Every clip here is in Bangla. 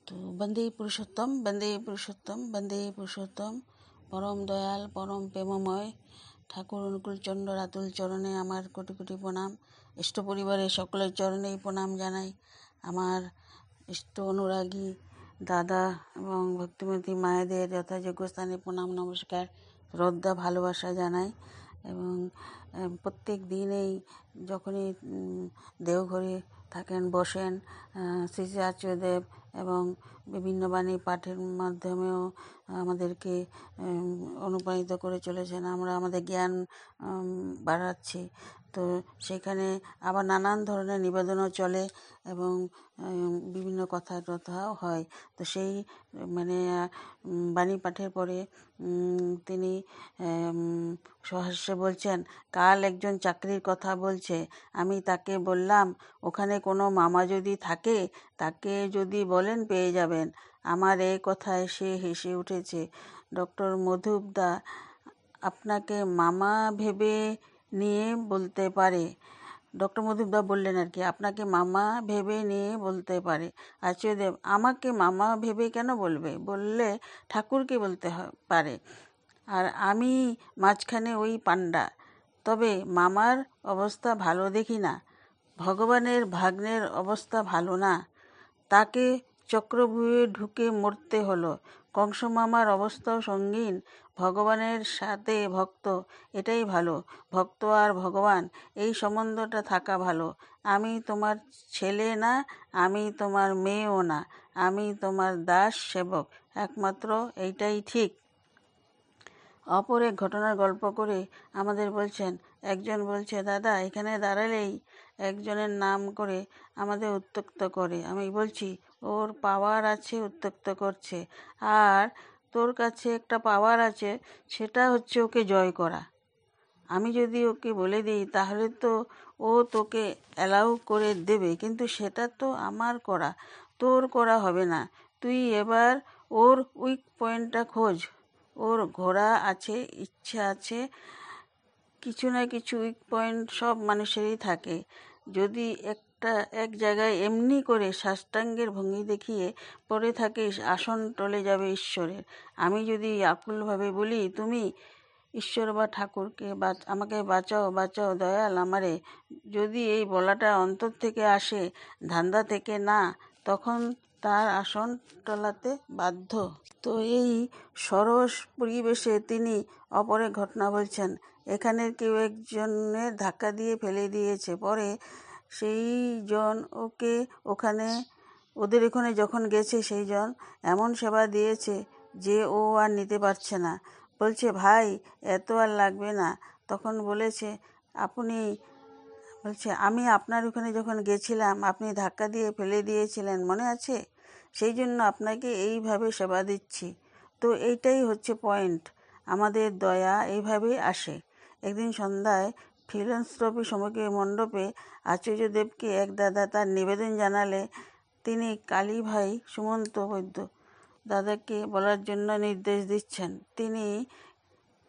তো বন্দে পুরুষোত্তম পরম দয়াল পরম প্রেমময় ঠাকুর অনুকূলচন্দ্র রাতুল চরণে আমার কোটি কোটি প্রণাম। ইষ্ট পরিবারের সকলের চরণেই প্রণাম জানাই। আমার ইষ্ট অনুরাগী দাদা এবং ভক্তিমতী মায়েদের যথাযোগ্য স্থানে প্রণাম নমস্কার শ্রদ্ধা ভালোবাসা জানাই। এবং প্রত্যেক দিনেই যখনই দেওঘরে থাকেন বসেন শ্রী শ্রী আচার্যদেব এবং বিভিন্ন বাণী পাঠের মাধ্যমেও আমাদেরকে অনুপ্রাণিত করে চলেছেন। আমরা আমাদের জ্ঞান বাড়াচ্ছি। তো সেখানে আবার নানান ধরনের নিবেদনও চলে এবং বিভিন্ন কথাও হয়। তো সেই বাণী পাঠের পরে তিনি সহাস্যে বলছেন, কাল একজন চাকরির কথা বলছে, আমি তাকে বললাম ওখানে কোনো মামা যদি থাকে তাকে যদি বলেন পেয়ে যাবেন। আমার এই কথায় সে হেসে উঠেছে। ডক্টর মধুপদা আপনাকে মামা ভেবে নিয়ে বলতে পারে। ডক্টর মধুপদা বললেন আর কি, আপনাকে মামা ভেবে নিয়ে বলতে পারে। আচার্যদেব, আমাকে মামা ভেবে কেন বলবে? বললে ঠাকুরকে বলতে পারে। আর আমি মাঝখানে ওই পান্ডা। তবে মামার অবস্থা ভালো দেখি না। ভগবানের ভাগ্নের অবস্থা ভালো না। তাকে চক্রব্যূহে ঢুকে মরতে হলো। কংস মামার অবস্থাও সঙ্গীন। ভগবানের সাথে ভক্ত, এটাই ভালো। ভক্ত আর ভগবান, এই সম্বন্ধটা থাকা ভালো। আমি তোমার ছেলে না, আমি তোমার মেয়েও না, আমি তোমার দাস সেবক, একমাত্র এইটাই ঠিক। অপর এক ঘটনার গল্প করে আমাদের বলছেন, একজন বলছে, দাদা এখানে দাঁড়ালেই একজনের নাম করে আমাদের উত্ত্যক্ত করে। আমি বলছি, ওর পাওয়ার আছে উত্ত্যক্ত করছে, আর তোর কাছে একটা পাওয়ার আছে, সেটা হচ্ছে ওকে জয় করা। আমি যদি ওকে বলে দিই তাহলে তো ও তোকে অ্যালাউ করে দেবে, কিন্তু সেটা তো আমার করা, তোর করা হবে না। তুই এবার ওর উইক পয়েন্টটা খোঁজ। ওর ঘোড়া আছে, ইচ্ছা আছে, কিছু না কিছু উইক পয়েন্ট সব মানুষেরই থাকে। যদি এক জায়গায় এমনি করে সাষ্টাঙ্গের ভঙ্গি দেখিয়ে পড়ে থাকিস, আসন টলে যাবে ঈশ্বরের। আমি যদি আকুলভাবে বলি, তুমি ঈশ্বর বা ঠাকুরকে আমাকে বাঁচাও বাঁচাও দয়াল আমারে, যদি এই বলাটা অন্তর থেকে আসে, ধান্দা থেকে না, তখন তার আসন টলাতে বাধ্য। তো এই সরস পরিবেশে তিনি অপরের ঘটনা বলছেন। এখানের কেউ একজনের ধাক্কা দিয়ে ফেলে দিয়েছে, পরে সেই জন ওদের ওখানে যখন গেছে, সেই জন এমন সেবা দিয়েছে যে ও আর নিতে পারছে না। বলছে, ভাই এত আর লাগবে না। তখন বলছে, আমি আপনার ওখানে যখন গেছিলাম আপনি ধাক্কা দিয়ে ফেলে দিয়েছিলেন, মনে আছে? সেই জন্য আপনাকে এইভাবে সেবা দিচ্ছি। তো এইটাই হচ্ছে পয়েন্ট। আমাদের দয়া এইভাবেই আসে। একদিন সন্ধ্যায় ফিলান্থ্রপি সমিতির মণ্ডপে আচার্যদেবকে এক দাদা তার নিবেদন জানালে তিনি কালীভাই সুমন্ত বৈদ্য দাদাকে বলার জন্য নির্দেশ দিচ্ছেন। তিনি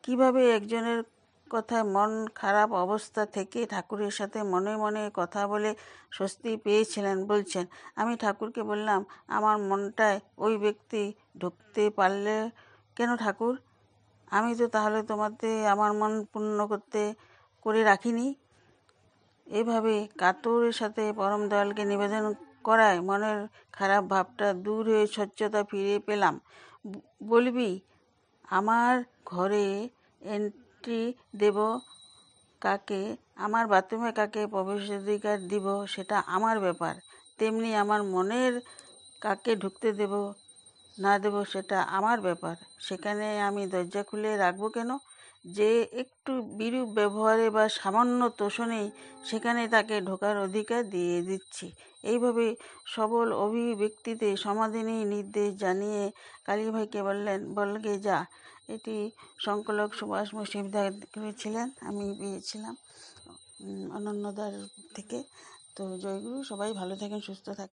কিভাবে একজনের কথায় মন খারাপ অবস্থা থেকে ঠাকুরের সাথে মনে মনে কথা বলে স্বস্তি পেয়েছিলেন বলছেন। আমি ঠাকুরকে বললাম, আমার মনটায় ওই ব্যক্তি ঢুকতে পারলে কেন ঠাকুর? আমি তো তাহলে তোমাতে আমার মন পূর্ণ করে রাখিনি। এভাবে কাতরের সাথে পরম দয়ালকে নিবেদন করায় মনের খারাপ ভাবটা দূর হয়ে স্বচ্ছতা ফিরে পেলাম। বলবি, আমার ঘরে এন্ট্রি দেব কাকে, আমার বাথরুমে কাকে প্রবেশাধিকার দিব, সেটা আমার ব্যাপার। তেমনি আমার মনের কাকে ঢুকতে দেব না দেব সেটা আমার ব্যাপার। সেখানে আমি দরজা খুলে রাখবো কেন? যে একটু বিরূপ ব্যবহারে বা সামান্য তোষণেই সেখানে তাকে ঢোকার অধিকার দিয়ে দিচ্ছি। এইভাবে সবল অভিব্যক্তিতে সমাধানী নির্দেশ জানিয়ে কালীভাইকে বললেন, বলগে যা। এটি সংকলক সুভাষ মুশিকদার করেছিলেন, আমি পেয়েছিলাম অনন্যদার থেকে। তো জয়গুরু, সবাই ভালো থাকেন, সুস্থ থাকেন।